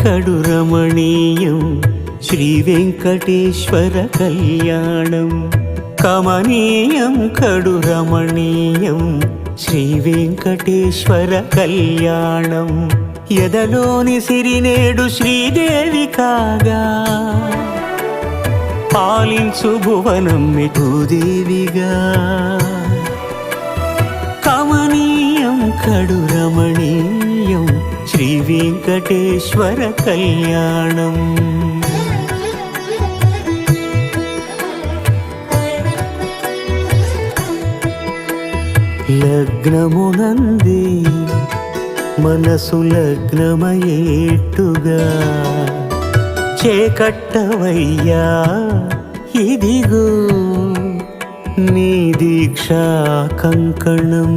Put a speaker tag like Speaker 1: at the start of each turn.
Speaker 1: కడు రమణీయం శ్రీ వెంకటేశ్వర కళ్యాణం. కమనీయం కడు రమణీయం శ్రీ వెంకటేశ్వర కళ్యాణం. ఎదలోని సిరినేడు శ్రీదేవి కాగా పాలించు భువనం భూదేవిగా. కమనీయం కడు రమణీయం శ్రీ వెంకటేశ్వర కళ్యాణం. లగ్నమునందే మనసు లగ్నమయేట్టుగా చేకట్టవయ్యా ఇదిగో నీ దీక్షా కంకణం.